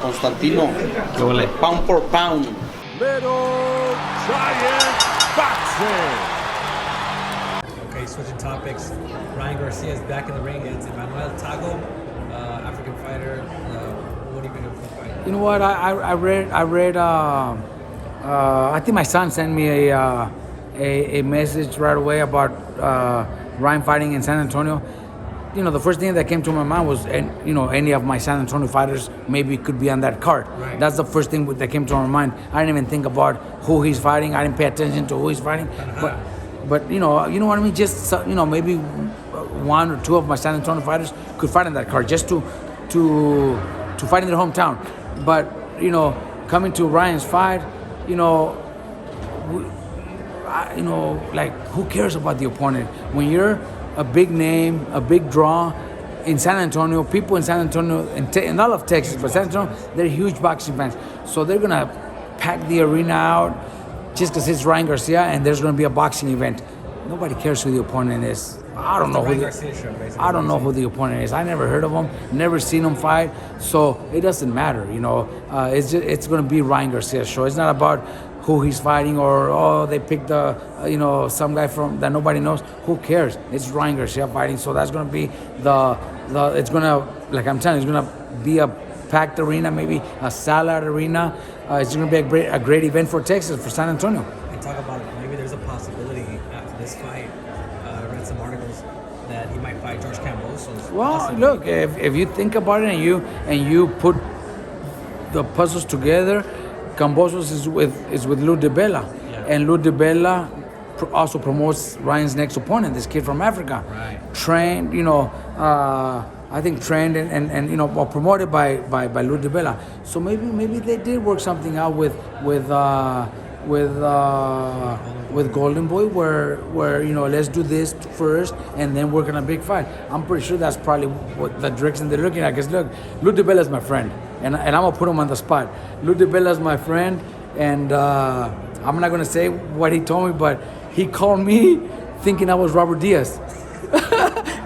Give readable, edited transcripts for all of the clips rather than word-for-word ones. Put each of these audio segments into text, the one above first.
Constantino, ¿Qué huele? pound for pound. Little Giant Boxing. Okay, switching topics. Ryan Garcia is back in the ring against Emmanuel Tagoe, African fighter. What do you think of the fight? You know what? I read. I think my son sent me a message right away about Ryan fighting in San Antonio. You know, the first thing that came to my mind was, any of my San Antonio fighters maybe could be on that card. Right. That's the first thing that came to my mind. I didn't even think about who he's fighting. I didn't pay attention to who he's fighting. But you know what I mean. Just maybe one or two of my San Antonio fighters could fight on that card just to fight in their hometown. But coming to Ryan's fight, like who cares about the opponent when you're a big name, a big draw in San Antonio. People in San Antonio and all of Texas, but San Antonio, they're huge boxing fans. So they're gonna pack the arena out just because it's Ryan Garcia and there's gonna be a boxing event. Nobody cares who the opponent is. I don't know who the opponent is. I never heard of him, never seen him fight. So it doesn't matter, It's gonna be Ryan Garcia's show. It's not about who he's fighting or they picked some guy from that nobody knows. Who cares? It's Ryan Garcia fighting, so that's gonna be it's gonna, like I'm telling you, it's gonna be a packed arena, maybe a salad arena. It's gonna be a great event for Texas, for San Antonio. And talk about maybe there's a possibility after this fight. I read some articles that he might fight George Kambosos. Well, look, if you think about it and you put the puzzles together, Kambosos is with Lou DiBella, and Lou DiBella also promotes Ryan's next opponent, this kid from Africa. Right. Trained, I think trained and promoted by Lou DiBella. So maybe they did work something out with Golden Boy, where let's do this first and then work on a big fight. I'm pretty sure that's probably what the direction they're looking at. Because look, Lou DiBella is my friend, and I'm gonna put him on the spot. Lou DiBella is my friend, and I'm not gonna say what he told me, but he called me thinking I was Robert Diaz.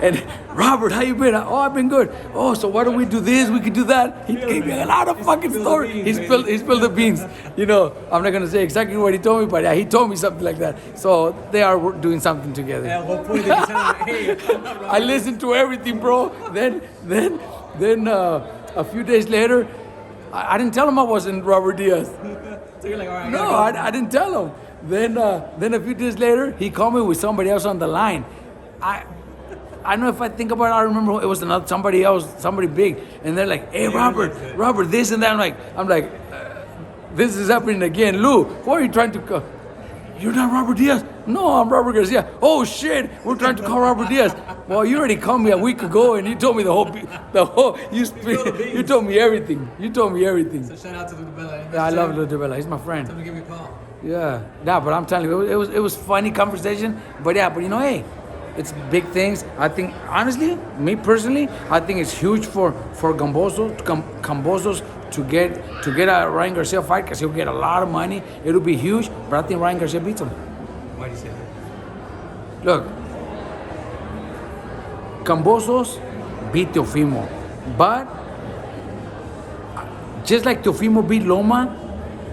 And Robert, how you been? Oh, I've been good. Oh, so why don't we do this? We could do that. He gave me a lot of fucking stories. He spilled the beans. I'm not gonna say exactly what he told me, but he told me something like that. So they are doing something together. At what point did you tell him, hey, I'm not Robert? I listened to everything, bro. Then a few days later, I didn't tell him I wasn't Robert Diaz. So you're like, all right. No, I didn't tell him. Then a few days later, he called me with somebody else on the line. I know if I think about it, I remember it was somebody else, somebody big, and they're like, "Hey, Robert, this and that." I'm like, this is happening again. Lou, who are you trying to call? You're not Robert Diaz? No, I'm Robert Garcia. Oh shit, we're trying to call Robert Diaz. Well, you already called me a week ago, and you told me the whole. You told me everything. You told me everything. So shout out to Lou DiBella. Yeah, I love Lou DiBella. He's my friend. Tell him to give me a call. Yeah, but I'm telling you, it was funny conversation. But hey, it's big things. I think, honestly, me personally, I think it's huge for Kambosos to get a Ryan Garcia fight, because he'll get a lot of money. It'll be huge, but I think Ryan Garcia beats him. Why do you say that? Look, Kambosos beat Teofimo, but just like Teofimo beat Loma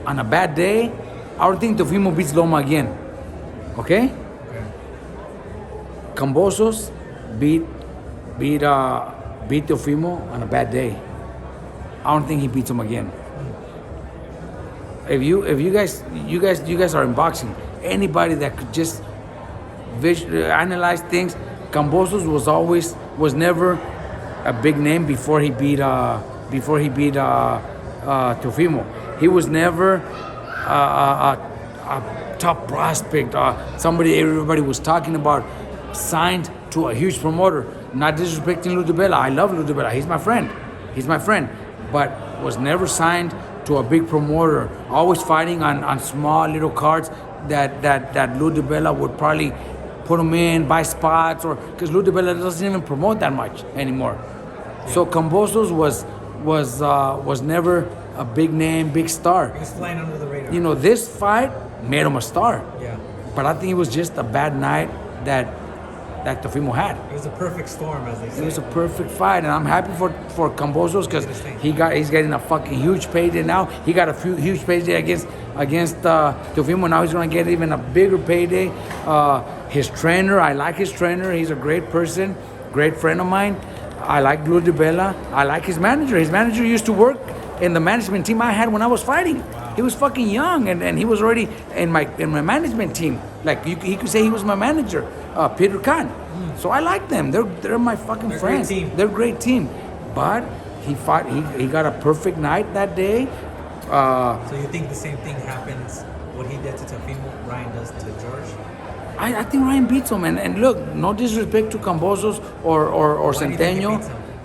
on a bad day, I don't think Teofimo beats Loma again. Okay? Kambosos beat Teofimo on a bad day. I don't think he beats him again. If you guys are in boxing, anybody that could just analyze things, Kambosos was never a big name before he beat Teofimo. He was never a top prospect, somebody everybody was talking about, signed to a huge promoter. Not disrespecting Lou DiBella. I love Lou DiBella. He's my friend. But was never signed to a big promoter. Always fighting on small little cards that Lou DiBella would probably put him in, buy spots, or because Lou DiBella doesn't even promote that much anymore. Yeah. So Kambosos was never a big name, big star. He was flying under the radar. This fight made him a star. Yeah. But I think it was just a bad night that that Teofimo had. It was a perfect storm, as they say. It was a perfect fight, and I'm happy for Kambosos because he's getting a fucking huge payday now. He got a huge payday against Teofimo. Now he's gonna get even a bigger payday. His trainer, I like his trainer. He's a great person, great friend of mine. I like Blue de Bella. I like his manager. His manager used to work in the management team I had when I was fighting. Wow. He was fucking young, and he was already in my management team. Like he could say he was my manager, Peter Khan. So I like them. They're my fucking friends. They're a great team. But he fought. He got a perfect night that day. So you think the same thing happens? What he did to Teofimo, Ryan does to George? I think Ryan beats him. And look, no disrespect to Kambosos or Centeno,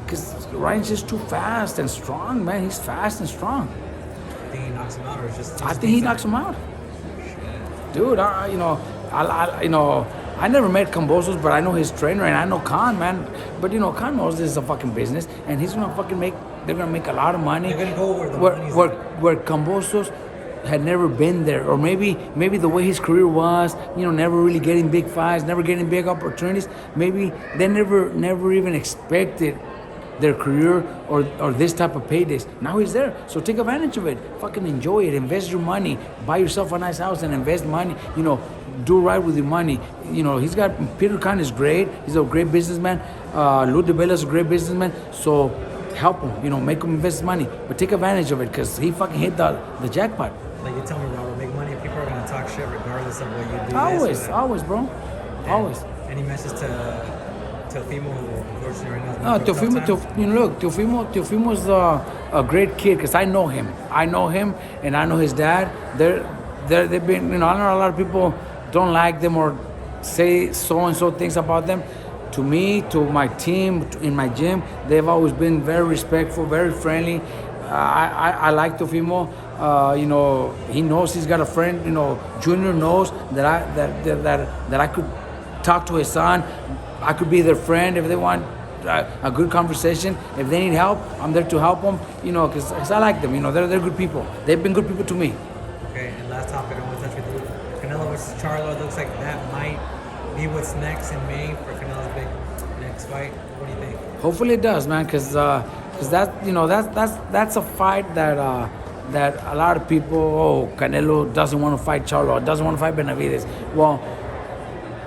because Ryan's just too fast and strong, man. He's fast and strong. I think he knocks him out, or just I think he knocks him out. Dude, I never met Kambosos, but I know his trainer and I know Khan, man. But Khan knows this is a fucking business, and he's gonna fucking make. They're gonna make a lot of money. They're gonna go where the money's where Kambosos had never been there, or maybe the way his career was, never really getting big fights, never getting big opportunities. Maybe they never even expected their career or this type of paydays. Now he's there, so take advantage of it. Fucking enjoy it. Invest your money. Buy yourself a nice house and invest money. Do right with your money. He's got Peter Khan is great. He's a great businessman. Lou DeBella is a great businessman. So help him. Make him invest his money, but take advantage of it because he fucking hit the jackpot. Like you tell me, Robert, make money. People are gonna talk shit regardless of what you do. Always, bro. Always. Any message to Teofimo, who unfortunately right No, now? Teofimo's a great kid because I know him. And I know his dad. They've been. I know a lot of people don't like them or say so and so things about them. To me, to my team, in my gym, they've always been very respectful, very friendly. I like Teofimo. He knows he's got a friend. Junior knows that I could talk to his son. I could be their friend if they want a good conversation. If they need help, I'm there to help them. Because I like them. They're good people. They've been good people to me. Okay, and last topic I want to touch with you. Canelo versus Charlo. It looks like that might be what's next in May for Canelo's big next fight. What do you think? Hopefully it does, man. Because that's a fight that a lot of people. Canelo doesn't want to fight Charlo. Doesn't want to fight Benavidez. Well,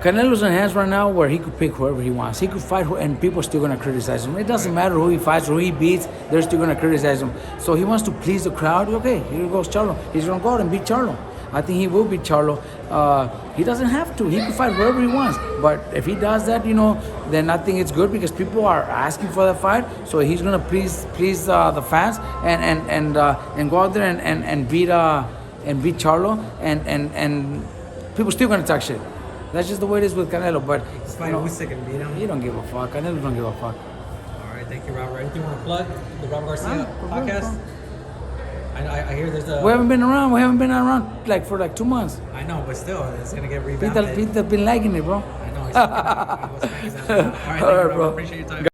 Canelo's in hands right now where he could pick whoever he wants. He could fight and people are still going to criticize him. It doesn't matter who he fights or who he beats, they're still going to criticize him. So he wants to please the crowd. Okay, here goes Charlo. He's going to go out and beat Charlo. I think he will beat Charlo. He doesn't have to. He can fight whoever he wants. But if he does that, then I think it's good because people are asking for that fight. So he's going to please the fans and go out there and beat Charlo and people still going to talk shit. That's just the way it is with Canelo, but this fight Usyk and beat him. He don't give a fuck. Canelo don't give a fuck. All right, thank you, Robert. Anything you want to plug? The Robert Garcia podcast. I hear there's a. We haven't been around like for 2 months. I know, but still, it's gonna get revamped. People been liking it, bro. I know. All right, thank you, Robert. Appreciate your time.